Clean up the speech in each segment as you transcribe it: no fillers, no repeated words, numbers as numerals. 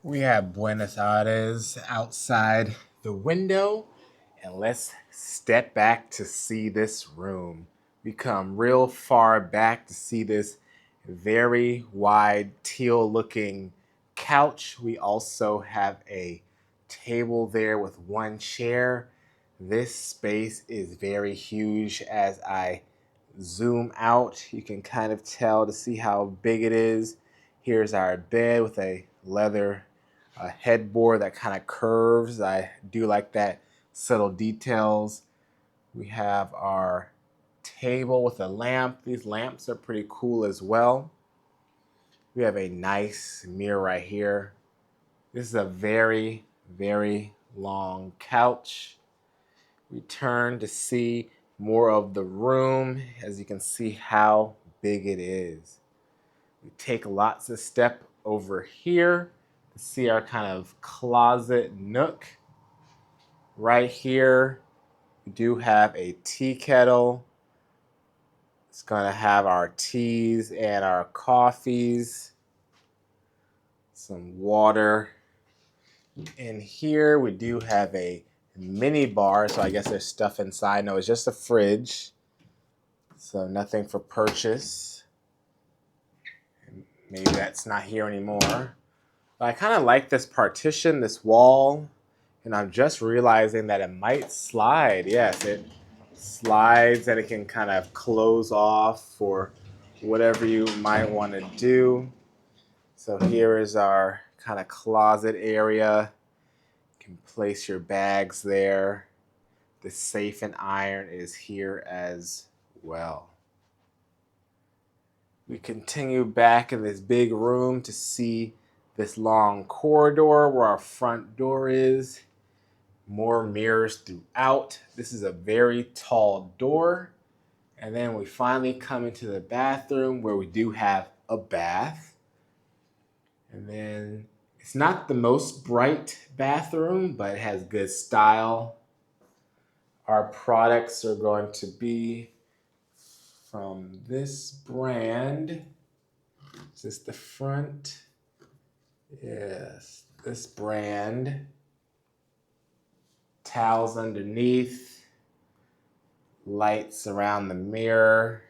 We have Buenos Aires outside the window, and let's step back to see this room. We come real far back to see this very wide teal looking couch. We also have a table there with one chair. This space is very huge. As I zoom out, you can kind of tell to see how big it is. Here's our bed with a leather headboard that kind of curves. I do like that subtle details. We have our table with a lamp. These lamps are pretty cool as well. We have a nice mirror right here. This is a very, very long couch. We turn to see more of the room, as you can see how big it is. We take lots of step over here to see our kind of closet nook. Right here, we do have a tea kettle. It's going to have our teas and our coffees, some water. In here, we do have a mini bar, so I guess there's stuff inside. No, it's just a fridge, so nothing for purchase. Maybe that's not here anymore. But I kind of like this partition, this wall, and I'm just realizing that it might slide. Yes, it slides and it can kind of close off for whatever you might want to do. So here is our kind of closet area. You can place your bags there. The safe and iron is here as well. We continue back in this big room to see this long corridor where our front door is. More mirrors throughout. This is a very tall door. And then we finally come into the bathroom where we do have a bath. And then it's not the most bright bathroom, but it has good style. Our products are going to be from this brand. Is this the front? Yes, this brand. Towels underneath. Lights around the mirror.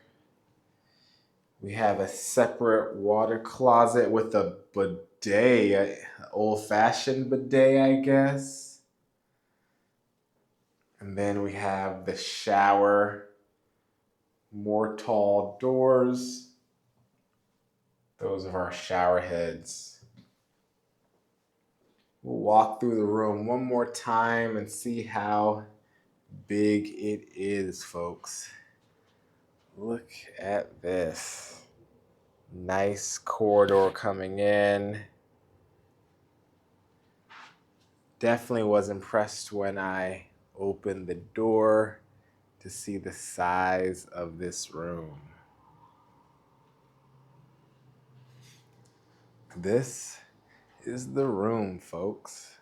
We have a separate water closet with a bidet, an old-fashioned bidet, I guess. And then we have the shower, more tall doors. Those are our shower heads. We'll walk through the room one more time and see how big it is, folks. Look at this. Nice corridor coming in. Definitely was impressed when I opened the door to see the size of this room. This is the room, folks.